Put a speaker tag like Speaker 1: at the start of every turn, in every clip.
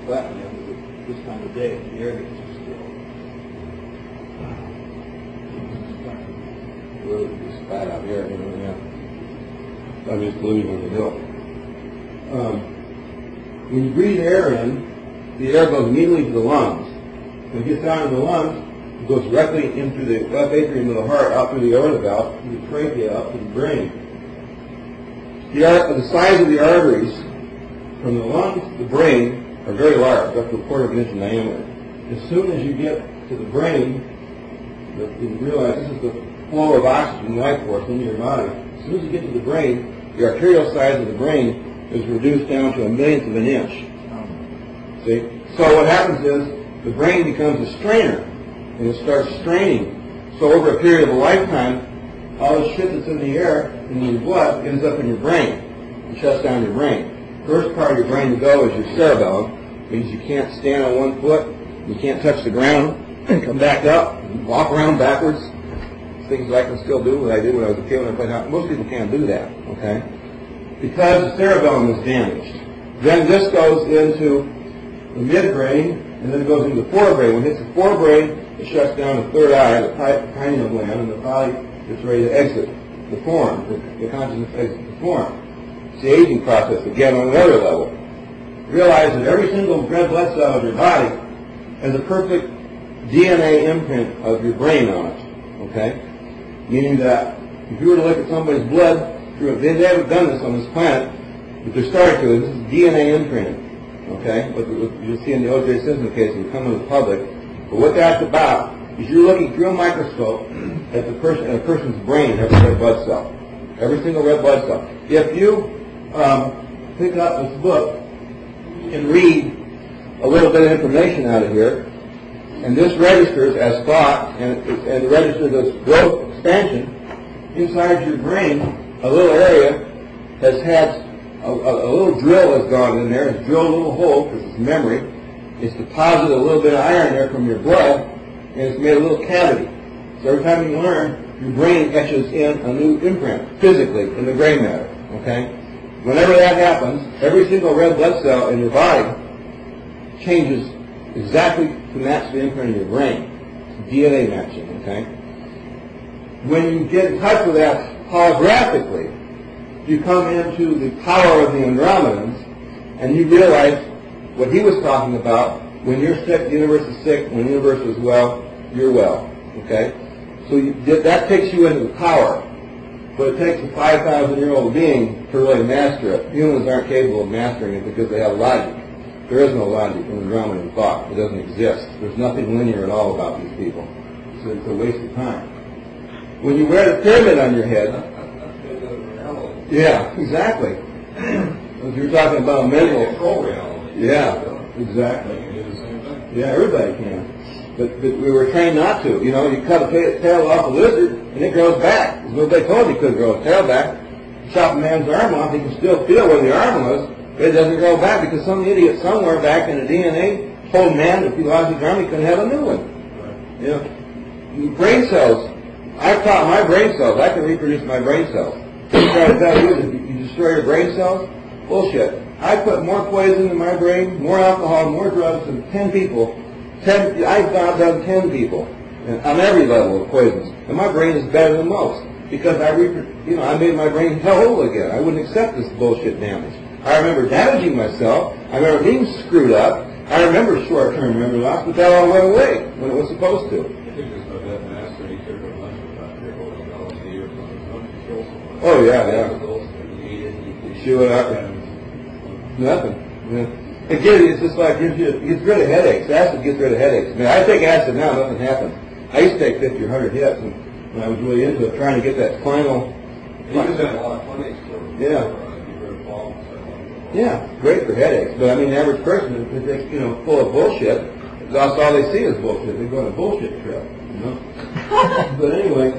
Speaker 1: flatten them this time of day. The air gets too still. Really just flat out here, you know, yeah. I'm just believing on the hill. When you breathe air in, the air goes immediately to the lungs. When it gets down to the lungs, it goes directly into the left atrium of the heart, out through the aorta valve, through the trachea, up to the brain. The size of the arteries from the lungs to the brain are very large, up to a quarter of an inch in diameter. As soon as you get to the brain, you realize this is the flow of oxygen, life force into your body. As soon as you get to the brain, the arterial size of the brain is reduced down to a millionth of an inch. See? So what happens is the brain becomes a strainer, and it starts straining. So over a period of a lifetime, all the shit that's in the air, in your blood, ends up in your brain. It shuts down your brain. First part of your brain to go is your cerebellum. Means you can't stand on one foot, you can't touch the ground, and come back up, and walk around backwards. Things I can still do, what I did when I was a kid when I played hockey. Most people can't do that, okay? Because the cerebellum is damaged. Then this goes into the midbrain, and then it goes into the forebrain. When it hits the forebrain, it shuts down the third eye, the pineal gland, and the body gets ready to exit the form. The consciousness exits the form. It's the aging process, again, on another level. Realize that every single red blood cell of your body has a perfect DNA imprint of your brain on it, okay? Meaning that if you were to look at somebody's blood, they haven't done this on this planet, but they're starting to. This is DNA imprinting, okay? What you'll see in the O.J. Simpson case will come to the public. But what that's about is you're looking through a microscope at a person's brain, every red blood cell, every single red blood cell. If you pick up this book and read a little bit of information out of here, and this registers as thought, and it registers as growth, expansion, inside your brain, a little area has had, a little drill has gone in there, it's drilled a little hole, because it's memory, it's deposited a little bit of iron there from your blood, and it's made a little cavity. So every time you learn, your brain etches in a new imprint, physically, in the gray matter, okay? Whenever that happens, every single red blood cell in your body changes exactly to match the imprint of your brain. It's DNA matching, okay? When you get in touch with that holographically, you come into the power of the Andromedans, and you realize what he was talking about. When you're sick, the universe is sick. When the universe is well, you're well, okay? So that takes you into the power. But it takes a 5,000-year-old being to really master it. Humans aren't capable of mastering it because they have logic. There is no logic in Andromedan thought. It doesn't exist. There's nothing linear at all about these people. So it's a waste of time. When you wear the pyramid on your head... Yeah, exactly. If you're talking about mental... Yeah, exactly. Yeah, everybody can. But we were trained not to. You know, you cut a tail off a lizard, and it grows back. Nobody told you couldn't grow a tail back. Chop a man's arm off, he can still feel where the arm was, but it doesn't grow back because some idiot somewhere back in the DNA told man that if he lost his arm, he couldn't have a new one. You know, brain cells. I've taught my brain cells. I can reproduce my brain cells. I try to tell you that you destroy your brain cells. Bullshit. I put more poison in my brain, more alcohol, more drugs than 10 people. I've done 10 people on every level of poisons, and my brain is better than most because I made my brain whole again. I wouldn't accept this bullshit damage. I remember damaging myself. I remember being screwed up. I remember short-term memory loss, but that all went away when it was supposed to. Oh yeah. Chew it up. Nothing. Yeah. Again, it's just like it gets rid of headaches. Acid gets rid of headaches. I mean, I take acid now, nothing happens. I used to take 50 or 100 hits, and when I was really into it, trying to get that final.
Speaker 2: You just have a lot of clinics for
Speaker 1: Yeah, great for headaches. But I mean, the average person is full of bullshit. That's all they see is bullshit. They go on a bullshit trip, you know. But anyway,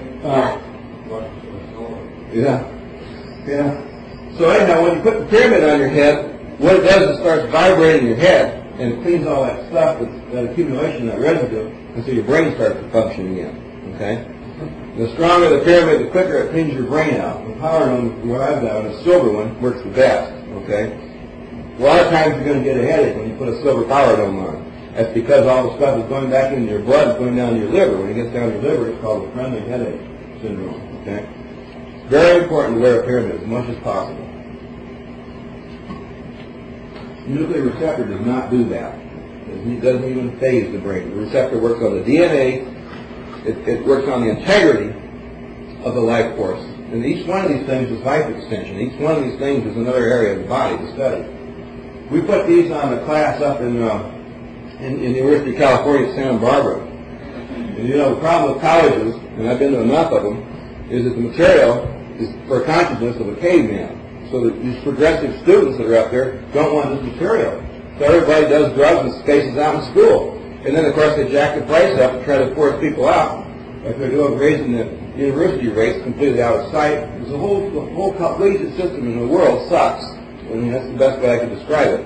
Speaker 1: yeah. So anyhow, when you put the pyramid on your head, what it does is it starts vibrating your head, and it cleans all that stuff, that accumulation, that residue, and so your brain starts to function again, okay? The stronger the pyramid, the quicker it cleans your brain out. The power one, what I've done, a silver one, works the best, okay? A lot of times you're going to get a headache when you put a silver power dome on. That's because all the stuff is going back into your blood and going down to your liver. When it gets down to your liver, it's called a friendly headache syndrome. Okay? Very important to wear a pyramid as much as possible. The nuclear receptor does not do that. It doesn't even phase the brain. The receptor works on the DNA. It works on the integrity of the life force. And each one of these things is life extension. Each one of these things is another area of the body to study. We put these on a class up in the University of California, Santa Barbara. And you know, the problem with colleges, and I've been to enough of them, is that the material is for consciousness of a caveman. So that these progressive students that are up there don't want this material. So everybody does drugs and spaces out in school. And then, of course, they jack the price up and try to force people out. Like they're doing, raising the university rates completely out of sight. The whole collegiate system in the world sucks. I mean, that's the best way I could describe it.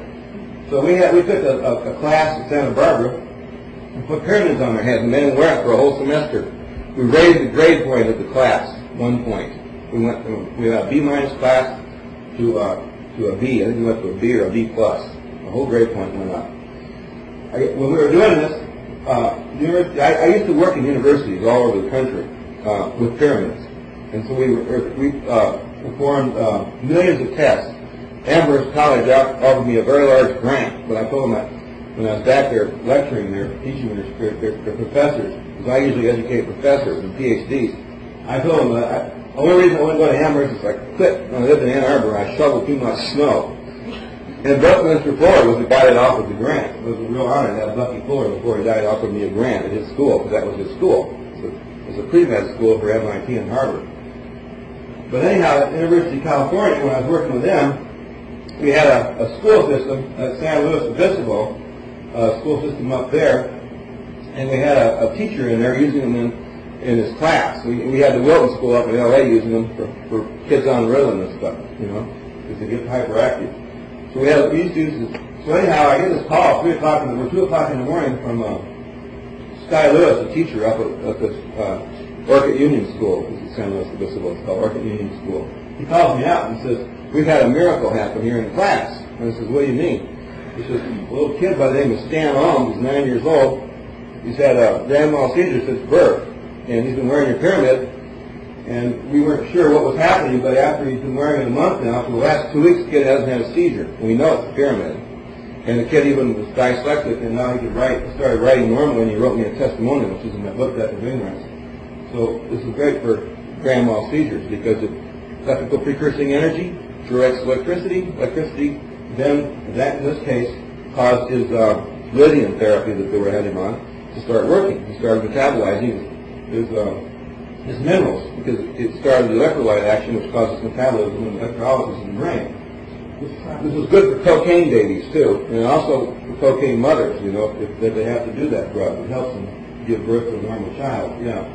Speaker 1: So we took a class at Santa Barbara and put pyramids on their heads and made them wear it for a whole semester. We raised the grade point of the class 1 point. We went from a B- class to a B. I think we went to a B or a B+. The whole grade point went up. When we were doing this, I used to work in universities all over the country with pyramids, and so we performed millions of tests. Amherst College offered me a very large grant, but I told them that when I was back there lecturing, teaching their professors, because I usually educate professors and PhDs, I told them that the only reason I wouldn't go to Amherst is I quit when I lived in Ann Arbor and I shoveled too much snow. And Buckminster Fuller was the guy that offered the grant. It was a real honor to have Bucky Fuller before he died offered me a grant at his school, because that was his school. It was a pre-med school for MIT and Harvard. But anyhow, at the University of California, when I was working with them, we had a school system at San Luis Obispo, a school system up there, and we had a teacher in there using them in his class. We had the Wilton School up in L.A. using them for kids on rhythm and stuff, you know, because they get hyperactive. So we used to use this. So anyhow, I get this call at 2 o'clock in the morning from Sky Lewis, a teacher up at this Orchid Union School. This is San Luis Obispo. It's called Orchid Union School. He calls me out and says, "We've had a miracle happen here in class." And I says, "What do you mean?" He says, "A little kid by the name of Stan Holmes, he's 9 years old. He's had a grand mal seizure since birth, and he's been wearing your pyramid. And we weren't sure what was happening, but after he's been wearing it a month now, for the last 2 weeks, the kid hasn't had a seizure. And we know it's a pyramid. And the kid even was dyslexic, and now he could write. He started writing normally, and he wrote me a testimonial, which is in my book, Death of Ignorance. So this is great for grand mal seizures, because it's electrical precursing energy, directs electricity. Electricity then, that in this case, caused his lithium therapy that they were having on to start working. He started metabolizing his minerals, because it started the electrolyte action, which causes metabolism and electrolysis in the brain. This is good for cocaine babies, too, and also for cocaine mothers, you know, if they have to do that drug. It helps them give birth to a normal child, yeah.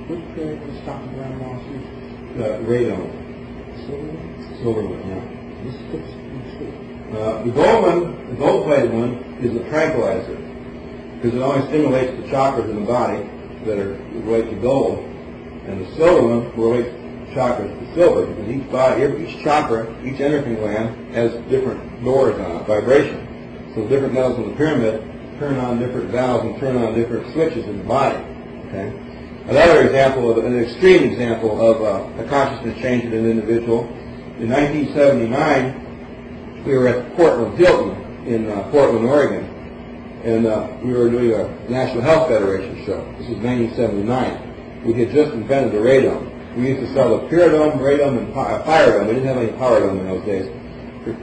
Speaker 3: Which period was stopping grand mal seizures?
Speaker 1: Radon. Silver one, yeah. The gold-plated one, is a tranquilizer, because it only stimulates the chakras in the body that are related to gold. And the silver one relates chakras to silver, because each chakra, each endocrine gland has different doors on it, vibration. So different metals in the pyramid turn on different valves and turn on different switches in the body. Okay. Another example, an extreme example of a consciousness change in an individual. In 1979, we were at Portland Hilton in Portland, Oregon, and we were doing a National Health Federation show. This was 1979. We had just invented the radome. We used to sell the pyradome, radome, and firedome. We didn't have any power dome in those days. For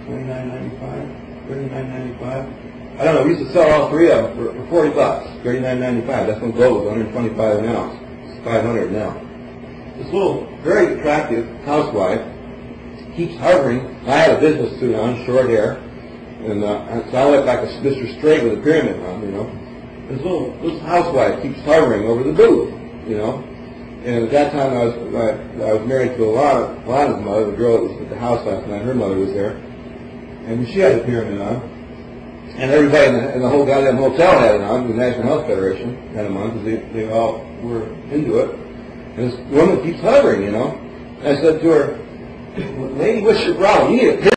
Speaker 1: $29.95, $39.95. I don't know. We used to sell all three of them for $40, $39.95. That's when gold was $125 an ounce. It's $500 now. This little, very attractive housewife keeps hovering. I had a business suit on, short hair, and so I looked like a Mr. Straight with a pyramid on, you know. This housewife keeps hovering over the booth, you know. And at that time, I was married to a lot of mother. The girl that was at the house last night, her mother was there, and she had a pyramid on, and everybody in the whole goddamn hotel had it on. The National Health Federation had them on because they all were into it. And this woman keeps hovering, you know. And I said to her, "Lady, what's your problem? You need a pyramid."